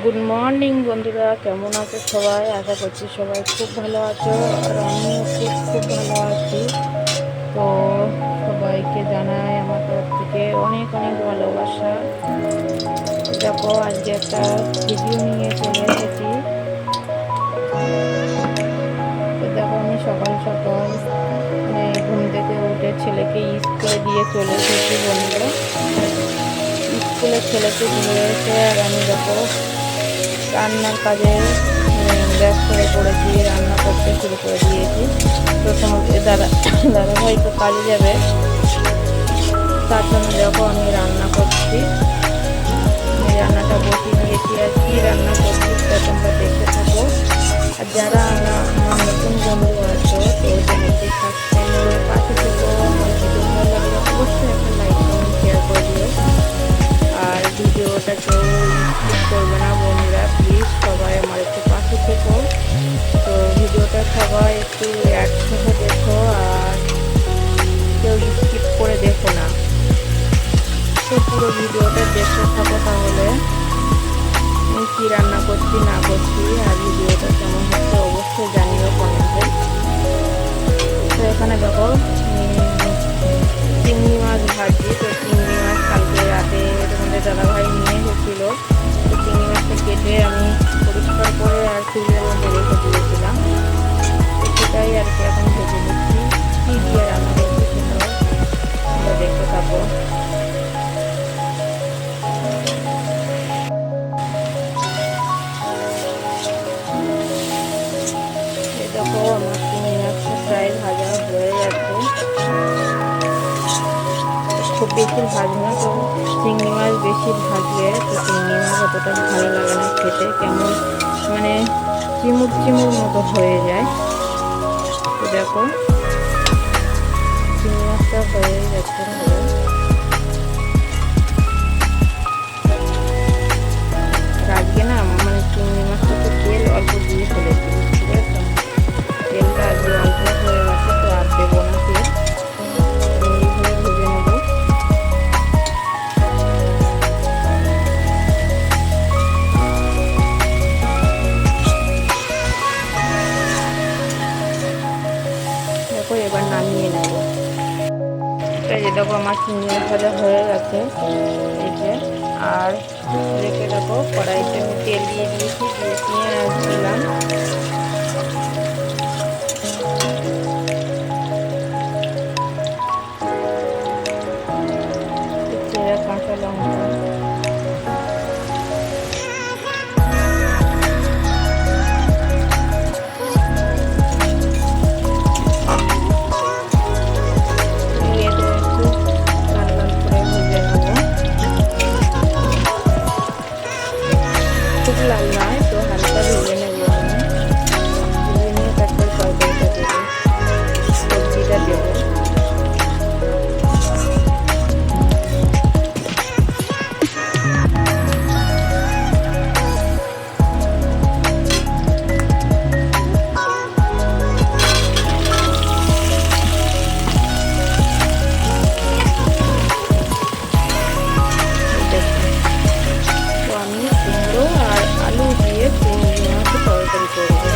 Good morning বন্ধুরা, কেমন আছো সবাই? আশা করছি সবাই খুব ভালো আছো, আর আমিও খুব ভালো আছি। তো সবাইকে জানাই আমার তরফ থেকে অনেক অনেক ভালোবাসা। দেখো, আজকে একটা ভিডিও নিয়ে চলে এসেছি। তো দেখো, আমি সকাল সকাল ঘুম থেকে উঠে ছেলেকে স্কুলে দিয়ে চলে এসেছি বন্ধুরা। স্কুলে ছেলেকে দিয়ে এসে আর আমি দেখো রান্নার কাজে ব্যস্ত হয়ে পড়েছি, রান্না করতে শুরু করে দিয়েছি। তো তোমাদের দাদাভাই তো কাজে যাবে, তার জন্য দেখো আমি রান্না করছি। আমি রান্নাটা বসিয়ে দিয়েছি, আর কি রান্না করছি তা তোমরা দেখতে থাকো। আর যারা আমার নতুন বন্ধু আছো, তো চ্যানেলটি সাবস্ক্রাইব করে পাশে থেকো। আমার ভিডিও ভালো লাগলে অবশ্যই একটা লাইক কমেন্ট শেয়ার করে দিও। আর ভিডিওটা কেউ স্কিপ করবে না বন্ধুরা, প্লিজ সবাই আমার একটু পাশে থেকো। তো ভিডিওটা সবাই একটু একসহ দেখো, আর কেউ স্কিপ করে দেখো না। তো পুরো ভিডিওটা দেখতে থাকো, তাহলে আমি কী রান্না করছি না করছি আর ভিডিওটা কেমন হচ্ছে অবশ্যই জানিও কমেন্টে। তো এখানে দেখো চিংড়ি মাছ ভাজি। তো চিংড়ি মাছ কালকে রাতে তোমাদের দাদাভাই নিয়ে এসেছিলো। তো চিংড়ি মাছটা কেটে আমি পরিষ্কার করে আর ফ্রিজের মধ্যে রেখে দিয়েছিলাম। তো সেটাই আর কি এখন ভেজে নিচ্ছি। কী দিয়ে রান্না করছি সেটাও তোমরা দেখতে থাকো। এই দেখো, আমার চিংড়ি মাছটা প্রায় ভাজা হয়ে গেছে। খুব বেশি ভাজবো না, তো চিংড়ি মাছ বেশি ভাজলে তো চিংড়ি মাছ অতটা ভালো লাগে না খেতে, কেমন মানে চিমুর চিমুর মতো হয়ে যায়। তো দেখো চিংড়ি মাছটা হয়ে গেছে ভালো। আর আজকে না মানে চিংড়ি মাছটাতে তেল অল্প দিয়ে ফেলেছি, ঠিক আছে? তেলটা আজকে অল্প হয়ে গেছে, তো আর দেবো না তেল। এইভাবে ভেজে নেবো। দেখো, এবার নামিয়ে নেব। এই যে দেখো, আমার চিংড়ি মাছ ভাজা হয়ে গেছে এই যে। আর রেখে দেখো কড়াইতে আমি তেল দিয়ে দিয়েছি, দিয়ে পেঁয়াজ দিলাম, কাঁচা লঙ্কা, লাল নয় তো হালকা ভেজে নেবো। আমি ভেজে নিয়ে তারপর তরকারিটা দেবো, সবজিটা দেবো। তো আমি কুমড়ো আর আলু দিয়ে চিংড়ি মাছের তরকারি করবো।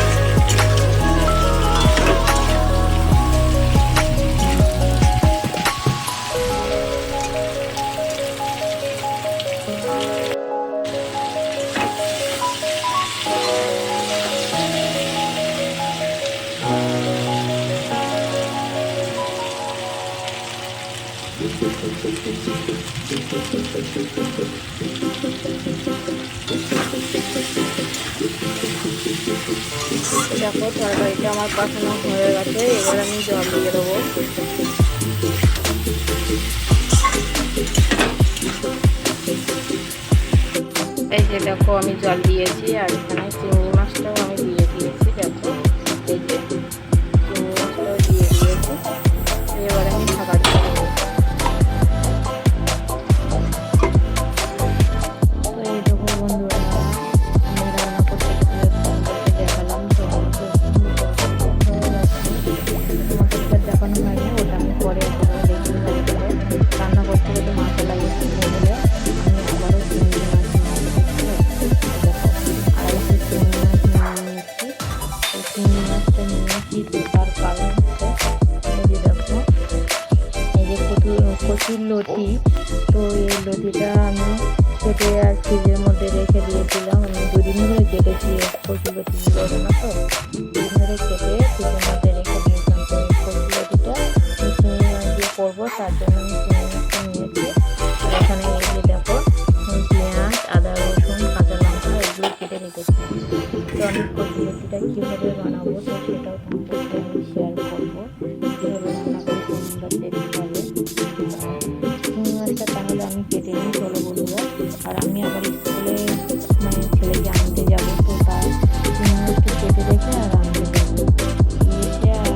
দেখো, তরকারিটা আমার কষানো হয়ে গেছে, এবার আমি জল দিয়ে দেবো। এই যে দেখো, আমি জল দিয়েছি, আর এখানে চিংড়ি মাছটাও আমি দিয়ে দিয়েছি। দেখো, এই যে চিংড়ি মাছটাও দিয়ে দিয়েছি। এবার আমি ঢাকা দিয়ে দেবো। তো এই দেখো বন্ধুরা, আমি রান্না করতে দেখালাম। তো তোমাদের দেখানো হয়নি, ওটা আমি পরে দেখি রান্না করতে গেলে মাথা লাগিয়ে বলে আমি আবারও চিংড়ি মাছ দেখো। লতি। তো এই লতিটা আমি কেটে আর ফ্রিজের মধ্যে রেখে দিয়েছিলাম। আমি দুদিন ধরে কেটেছি, কচু লতিগুলো না তো দুদিন ধরে কেটে ফ্রিজের মধ্যে রেখে দিয়েছিলাম। তো কচু লতিটা চিংড়ি মাছ দিয়ে করবো, তার জন্য আমি চিংড়ি মাছটা নিয়েছি। আর এখানে এই যে দেখো পেঁয়াজ, আদা, রসুন, কাঁচা লঙ্কা এগুলো কেটে রেখেছি। তো আমি কচু লতিটা কীভাবে বানাবো তো সেটাও তোমাদের সাথে আমি শেয়ার করবো, কীভাবে রান্না করে তোমরা দেখতে পাবে। চিংড়ি মাছটা তাহলে আমি কেটে নিই, চলো বন্ধুরা। আর আমি আবার স্কুলে ছেলেকে আনতে যাবো, তো তার চিংড়ি মাছটা কেটে রেখে আর আনতে যাবো, এসে আর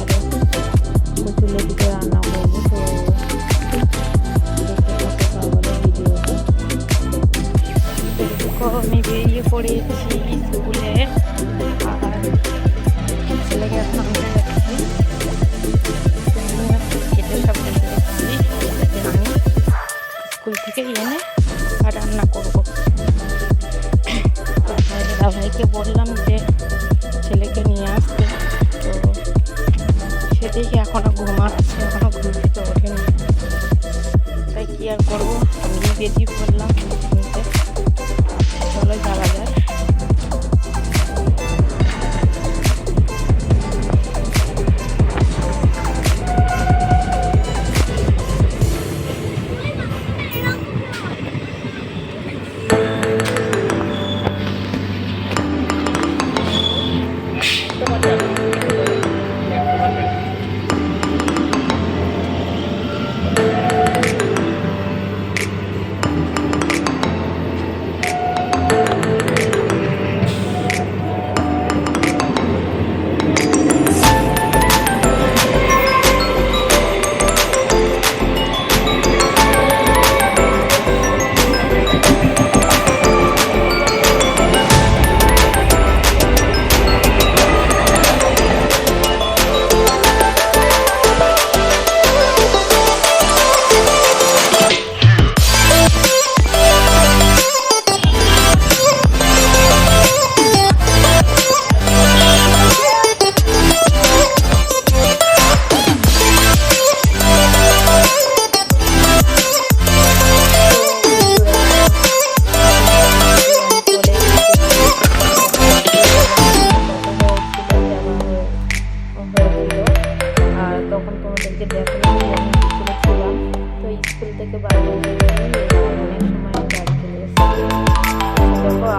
কচু লতিটা রান্না করবো। তো দেখতে থাকো তাহলে ভিডিওটা। আমি বেরিয়ে পড়েছি স্কুলে, আর ছেলেকে এখন আনতে যাচ্ছি। কেটে সব রেখে রেখেছি, আমি স্কুল থেকে এনে আর রান্না করবো। দাদাভাইকে বললাম যে ছেলেকে নিয়ে আসতে, তো সে দেখি এখনও ঘুমাচ্ছে, এখনও ঘুম থেকে ওঠেনি। তাই কি আর করবো, আমি বেরিয়ে পড়লাম নিতে। চলো যাওয়া যায়।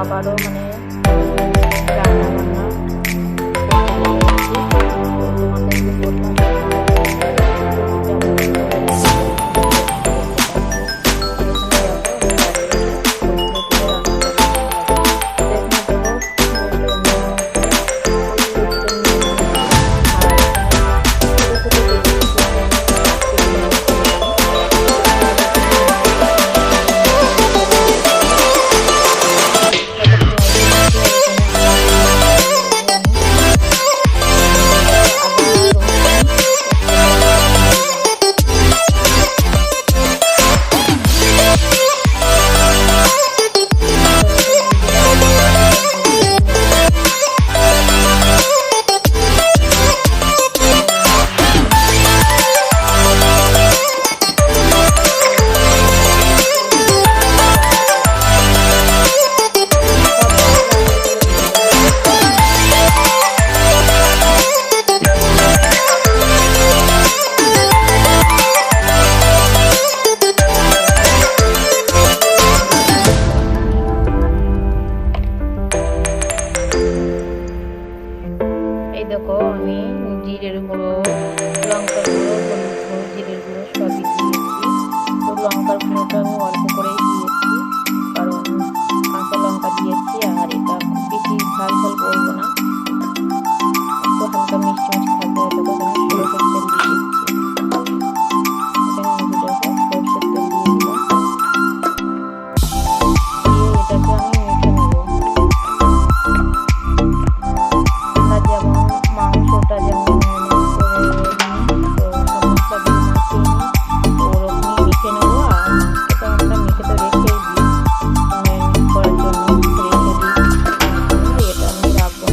আবারও রান্না বান্না তোমাদেরকে বললাম দেখো আমি জিরের গুঁড়ো, লঙ্কার গুঁড়ো, হলুদ গুঁড়ো, জিরের গুঁড়ো সবই দিয়েছি। তো লঙ্কার গুঁড়োটা আমি অল্প করেই দিয়েছি, কারণ কাঁচা লঙ্কা দিয়েছি। আর এটা খুব বেশি ঝাল ঝাল করবো না, একটু হালকা মিষ্টি মিষ্টি থাকবে। এটা তো আমি সরষের তেল দিয়ে দিচ্ছি, এখানে আমি সরষের তেল দিয়ে দিলাম। এটাকে আমি মেখে নেবো। আমরা যেমন মাংসটা যেমন ওরকমই মেখে নেবো। আর মাংসটা আমরা মেখে তো রেখেই দিই করার জন্য, রেখে দিই। এটা আমি রাখবো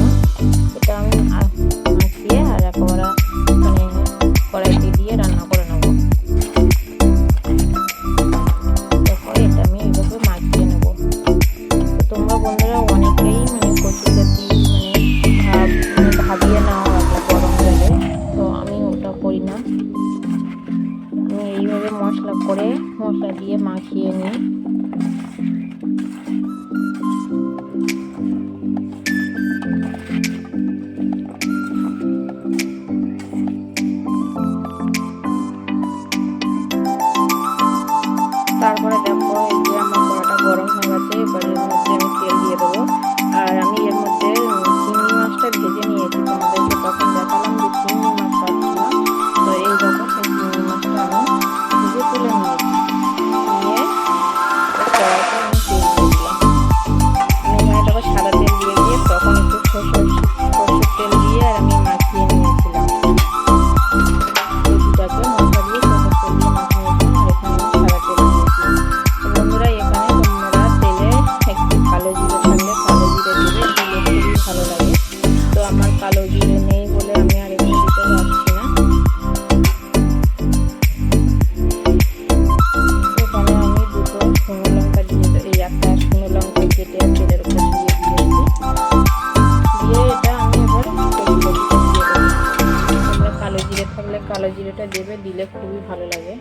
জিরেটা দেবে, দিলে খুবই ভালো লাগে।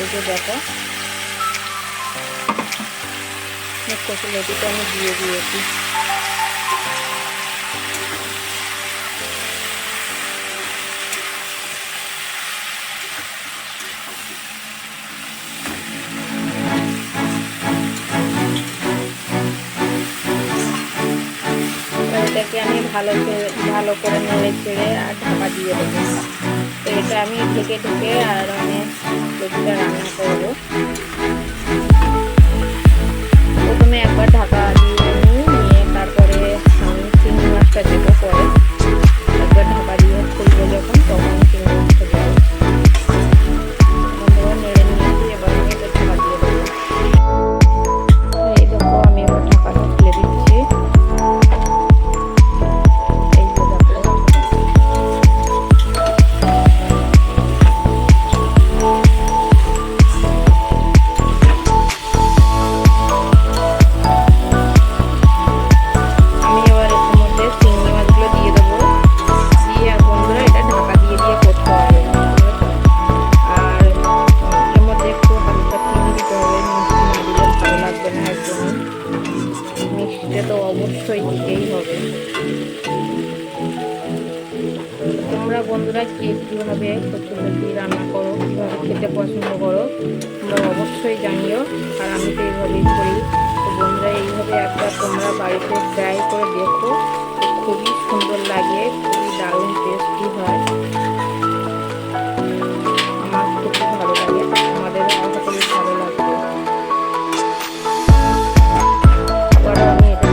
এই যে দেখো কচুর লতিটা আমি দিয়ে দিয়েছি। এটাকে আমি ভালো করে নেড়ে চেড়ে আর ঢাকা দিয়ে দেবো। তো এটা আমি ঢেকে আর আমি লতিটা রান্না করবো। প্রথমে একবার ঢাকা দিয়ে নিয়ে তারপরে আমি চিংড়ি মাছটা দেবো। পরে একবার ঢাকা দিয়ে খুলবো যখন, তখন চিংড়ি মাছটা দেবো। বন্ধুরা নেড়ে নিয়েছি, এবার আমি এটা ঢাকা দিয়ে দেবো। এই দেখো আমি এবার ঢাকাটা খুলে দিচ্ছি। তো অবশ্যই দিতেই হবে। তোমরা বন্ধুরা কে কীভাবে কচুর লতি রান্না করো, কীভাবে খেতে পছন্দ করো, তোমরা অবশ্যই জানিও। আর আমি তো এইভাবেই করি। তো বন্ধুরা এইভাবে একবার তোমরা বাড়িতে ট্রাই করে দেখো, খুবই সুন্দর লাগে, খুবই দারুণ টেস্টি হয়। আমার খুবই ভালো লাগে, আমাদের আশা করি ভালো লাগবে। আবারও আমি এটা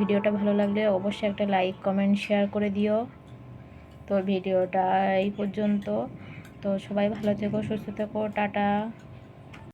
ভিডিওটা ভালো লাগলে অবশ্যই একটা লাইক কমেন্ট শেয়ার করে দিও। তো ভিডিওটা এই পর্যন্ত। তো সবাই ভালো থেকো, সুস্থ থেকো, টাটা।